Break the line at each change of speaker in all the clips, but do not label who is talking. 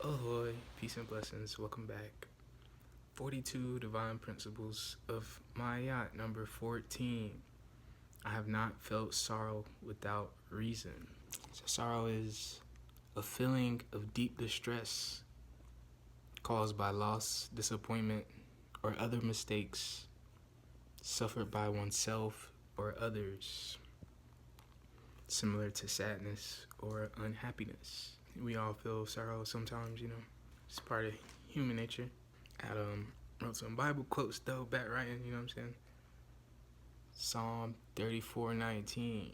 Ahoy, peace and blessings, welcome back. 42 Divine Principles of my yacht, number 14. I have not felt sorrow without reason. So sorrow is a feeling of deep distress caused by loss, disappointment, or other mistakes suffered by oneself or others, similar to sadness or unhappiness. We all feel sorrow sometimes, it's part of human nature. I wrote some Bible quotes though, back writing, you know what I'm saying? Psalm 34:19.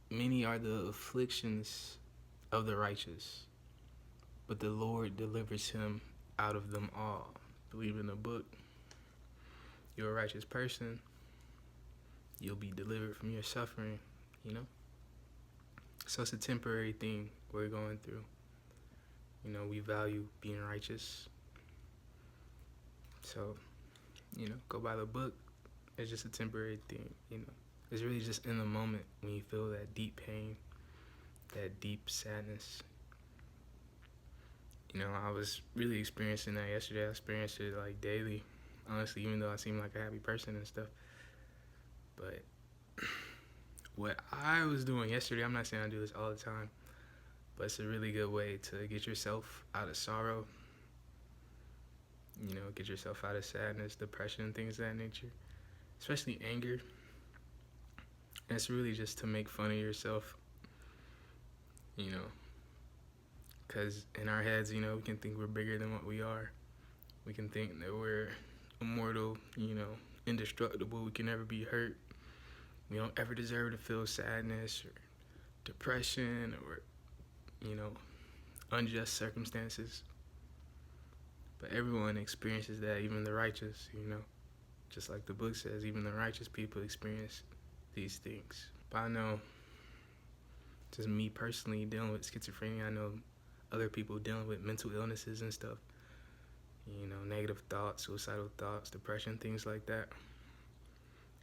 Many are the afflictions of the righteous, but the Lord delivers him out of them all. Believe in the book. You're a righteous person, you'll be delivered from your suffering, So it's a temporary thing we're going through. We value being righteous. So, go by the book. It's just a temporary thing, It's really just in the moment when you feel that deep pain, that deep sadness. I was really experiencing that yesterday. I experienced it like daily, honestly, even though I seem like a happy person and stuff. But what I was doing yesterday, I'm not saying I do this all the time, but it's a really good way to get yourself out of sorrow, get yourself out of sadness, depression, things of that nature, especially anger. And it's really just to make fun of yourself, because in our heads, we can think we're bigger than what we are. We can think that we're immortal, indestructible, we can never be hurt. We don't ever deserve to feel sadness or depression or, unjust circumstances. But everyone experiences that, even the righteous, Just like the book says, even the righteous people experience these things. But I know, just me personally dealing with schizophrenia, I know other people dealing with mental illnesses and stuff. Negative thoughts, suicidal thoughts, depression, things like that.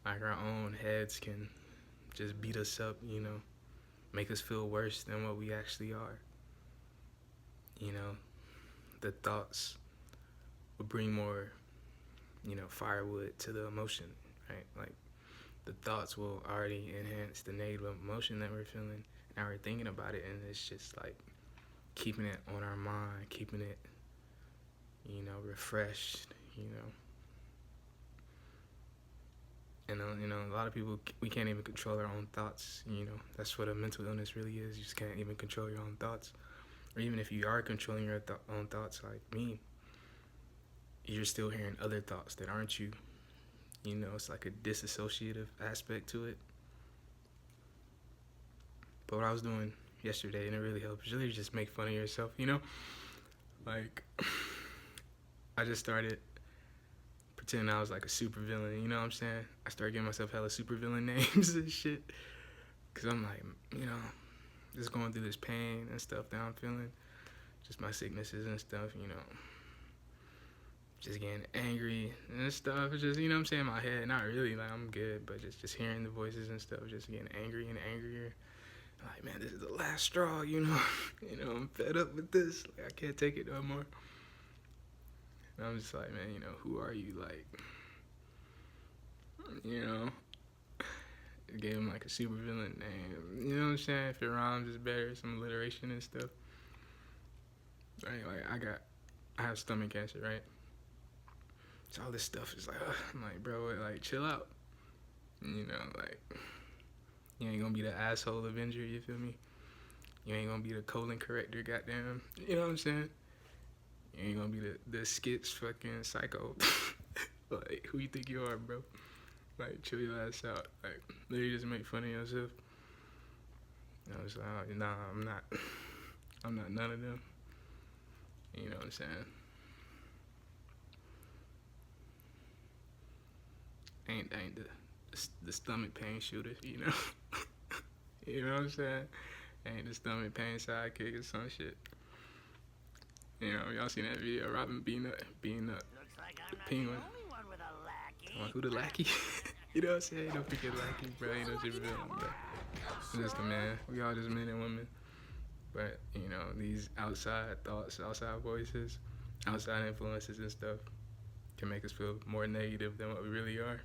Like our own heads can just beat us up, make us feel worse than what we actually are. The thoughts will bring more, firewood to the emotion, right? Like the thoughts will already enhance the negative emotion that we're feeling. Now we're thinking about it, and it's just like keeping it on our mind, keeping it, refreshed, And, a lot of people, we can't even control our own thoughts, That's what a mental illness really is. You just can't even control your own thoughts. Or even if you are controlling your own thoughts, like me, you're still hearing other thoughts that aren't you. It's like a disassociative aspect to it. But what I was doing yesterday, and it really helped, is really just make fun of yourself, Like, I just started pretending I was like a super villain, you know what I'm saying? I started giving myself hella super villain names and shit. Because I'm like, just going through this pain and stuff that I'm feeling. Just my sicknesses and stuff, Just getting angry and stuff. It's just, what I'm saying, in my head. Not really, like, I'm good, but just hearing the voices and stuff, just getting angry and angrier. Like, man, this is the last straw, I'm fed up with this. Like, I can't take it no more. And I'm just like, man, who are you? Like, gave him like a super villain name. You know what I'm saying? If it rhymes, it's better. Some alliteration and stuff. Right? Like, I have stomach cancer, right? So all this stuff is like, I'm like, bro, like, chill out. Like, you ain't gonna be the asshole Avenger, you feel me? You ain't gonna be the colon corrector, goddamn. You know what I'm saying? You ain't gonna be the skits fucking psycho. Like, who you think you are, bro? Like, chill your ass out. Like, literally just make fun of yourself. I was like, nah, I'm not none of them. You know what I'm saying? Ain't the stomach pain shooter, You know what I'm saying? Ain't the stomach pain sidekick or some shit. Y'all seen that video? Robin being up the penguin. Who the lackey? You know what I'm saying? Don't forget lackey, bro. Ain't no super villain, bro. Just a man. We all just men and women. But, you know, these outside thoughts, outside voices, outside influences and stuff can make us feel more negative than what we really are.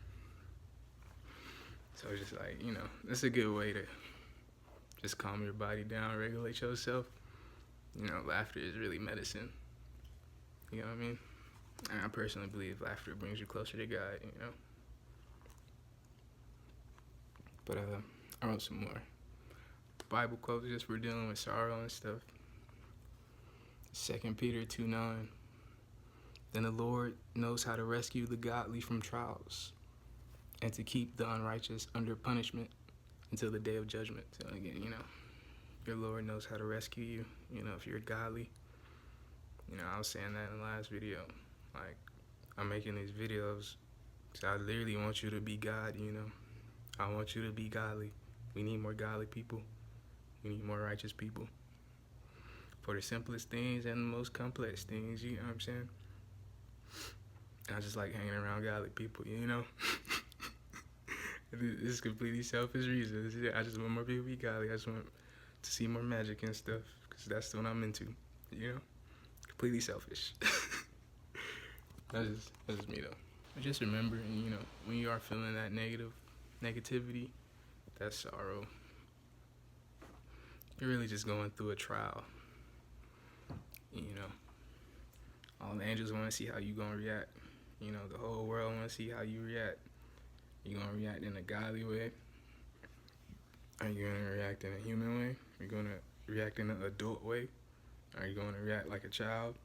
So it's just like, you know, that's a good way to just calm your body down, regulate yourself. You know, laughter is really medicine. You know what I mean? And I personally believe laughter brings you closer to God, you know. But I wrote some more Bible quotes just for dealing with sorrow and stuff. 2 Peter 2:9. Then the Lord knows how to rescue the godly from trials and to keep the unrighteous under punishment until the day of judgment. So again, you know, your Lord knows how to rescue you, you know, if you're godly. You know, I was saying that in the last video. Like, I'm making these videos so I literally want you to be God, you know. I want you to be godly. We need more godly people. We need more righteous people. For the simplest things and the most complex things, you know what I'm saying? I just like hanging around godly people, you know? This is completely selfish reasons. I just want more people to be godly. I just want to see more magic and stuff, because that's what I'm into, you know? Completely selfish. That's just me, though. But just remember, you know, when you are feeling that negativity, that sorrow, you're really just going through a trial. You know, all the angels want to see how you gonna react. You know, the whole world want to see how you react. You gonna react in a godly way? Are you gonna react in a human way? Are you gonna react in an adult way? Are you gonna react like a child?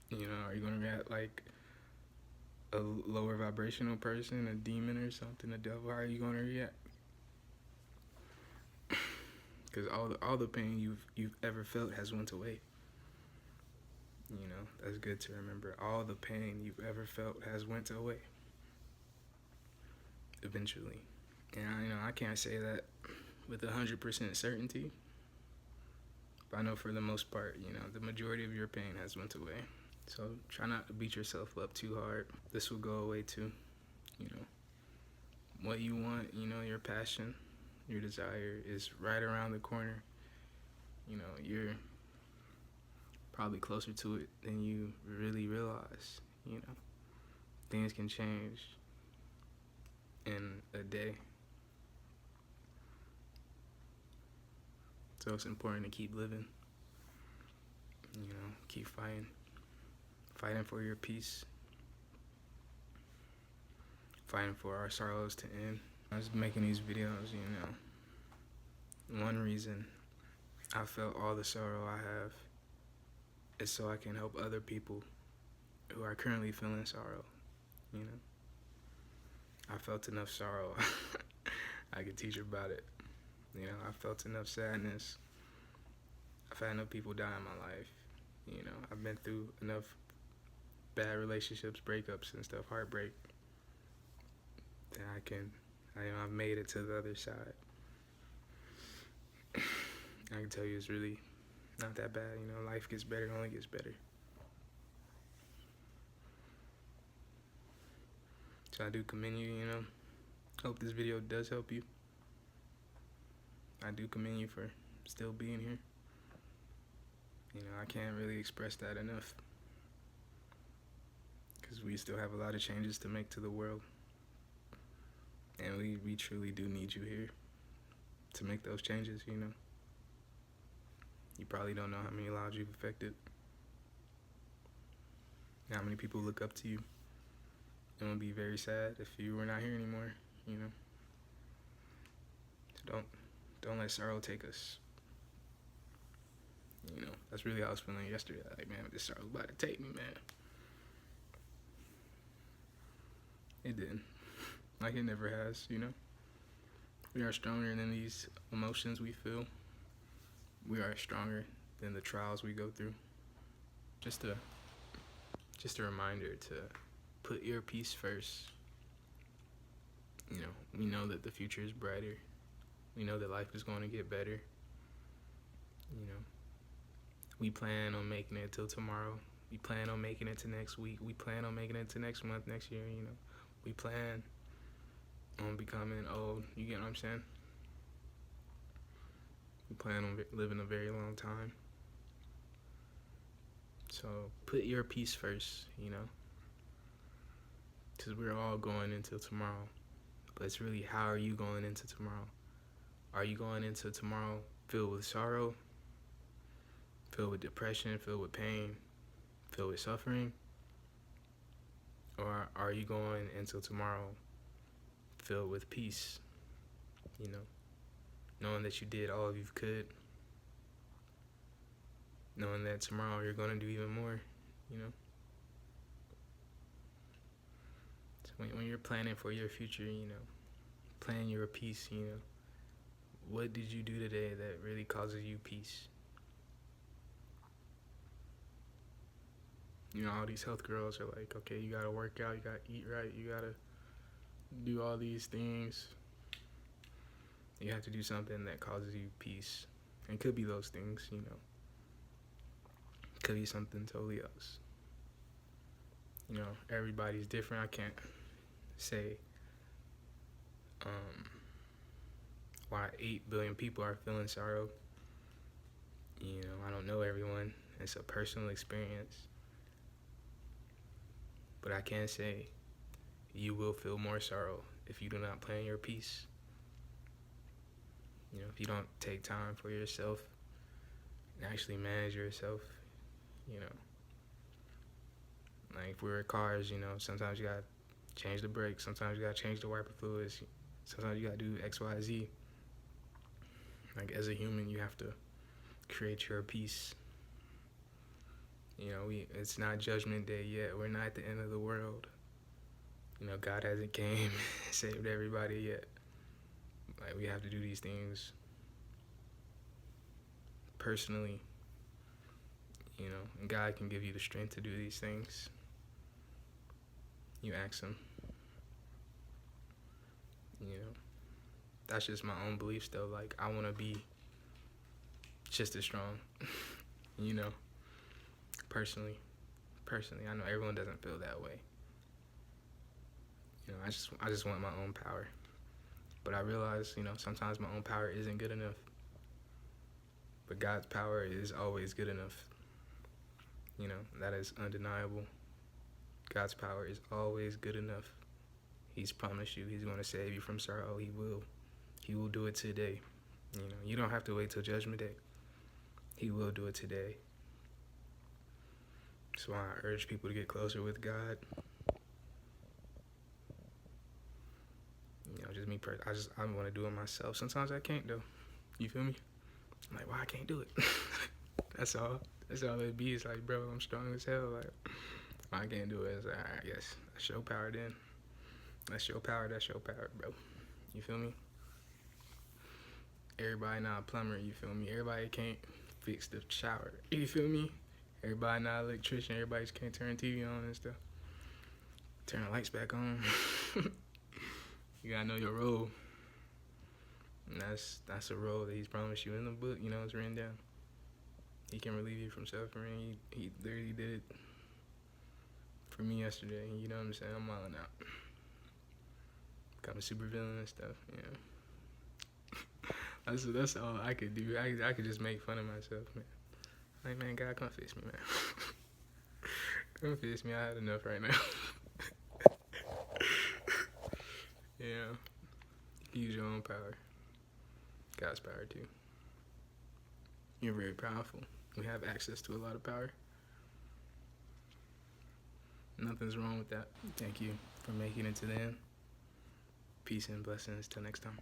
You know, are you gonna react like a lower vibrational person, a demon or something, a devil? How are you gonna react? Because all the pain you've ever felt has went away. You know, that's good to remember. All the pain you've ever felt has went away. Eventually. And you know, I can't say that with 100% certainty, but I know for the most part, you know, the majority of your pain has went away. So try not to beat yourself up too hard. This will go away too. You know, what you want, you know, your passion, your desire is right around the corner. You know, you're probably closer to it than you really realize. You know, things can change in a day. So it's important to keep living. You know, keep fighting for your peace, fighting for our sorrows to end. I was making these videos, you know, one reason I felt all the sorrow I have is so I can help other people who are currently feeling sorrow, you know. I felt enough sorrow. I could teach about it. You know, I felt enough sadness. I've had enough people die in my life. You know, I've been through enough bad relationships, breakups and stuff, heartbreak, that I've made it to the other side. I can tell you it's really not that bad. You know, life gets better, it only gets better. So I do commend you, you know. Hope this video does help you. I do commend you for still being here. You know, I can't really express that enough, because we still have a lot of changes to make to the world. And we truly do need you here to make those changes, you know. You probably don't know how many lives you've affected, how many people look up to you. It would be very sad if you were not here anymore, you know. So don't let sorrow take us. You know, that's really how I was feeling yesterday. Like, man, this sorrow's about to take me, man. It didn't. Like it never has, you know. We are stronger than these emotions we feel. We are stronger than the trials we go through. Just a reminder to put your peace first. You know, we know that the future is brighter. We know that life is going to get better. You know, we plan on making it till tomorrow. We plan on making it to next week. We plan on making it to next month, next year, you know. We plan on becoming old. You get what I'm saying? You plan on living a very long time. So put your peace first, because we're all going into tomorrow. But it's really, how are you going into tomorrow? Are you going into tomorrow filled with sorrow, filled with depression, filled with pain, filled with suffering? Or are you going into tomorrow filled with peace, knowing that you did all you could, knowing that tomorrow you're going to do even more, So when you're planning for your future, plan your peace, what did you do today that really causes you peace? All these health girls are like, okay, you gotta work out, you gotta eat right, you gotta do all these things. You have to do something that causes you peace. And it could be those things, It could be something totally else. Everybody's different. I can't say why 8 billion people are feeling sorrow. I don't know everyone. It's a personal experience. But I can say you will feel more sorrow if you do not plan your peace. If you don't take time for yourself and actually manage yourself, Like if we're in cars, sometimes you gotta change the brakes, sometimes you gotta change the wiper fluids, sometimes you gotta do X, Y, Z. Like as a human, you have to create your peace. It's not Judgment Day yet. We're not at the end of the world. God hasn't came and saved everybody yet. Like we have to do these things personally, and God can give you the strength to do these things. You ask him. That's just my own beliefs though. Like I want to be just as strong, personally. I know everyone doesn't feel that way. I just want my own power. But I realize, sometimes my own power isn't good enough. But God's power is always good enough. That is undeniable. God's power is always good enough. He's promised you he's going to save you from sorrow. He will. He will do it today. You don't have to wait till Judgment Day. He will do it today. So I urge people to get closer with God. Just me personally. I want to do it myself. Sometimes I can't though. You feel me? I'm like, why I can't do it? That's all it be. It's like, bro, I'm strong as hell. Like, I can't do it. It's like, alright, yes, that's your power then. That's your power, bro. You feel me? Everybody not a plumber, you feel me? Everybody can't fix the shower, you feel me? Everybody not an electrician, everybody just can't turn TV on and stuff. Turn the lights back on. You gotta know your role. And that's a role that he's promised you in the book, it's written down. He can relieve you from suffering. He literally did it for me yesterday, you know what I'm saying? I'm wilding out. Become a super villain and stuff, That's all I could do. I could just make fun of myself, man. Like, man, God, come fix me, man. Come fix me. I had enough right now. Use your own power. God's power, too. You're very powerful. We have access to a lot of power. Nothing's wrong with that. Thank you for making it to the end. Peace and blessings. Till next time.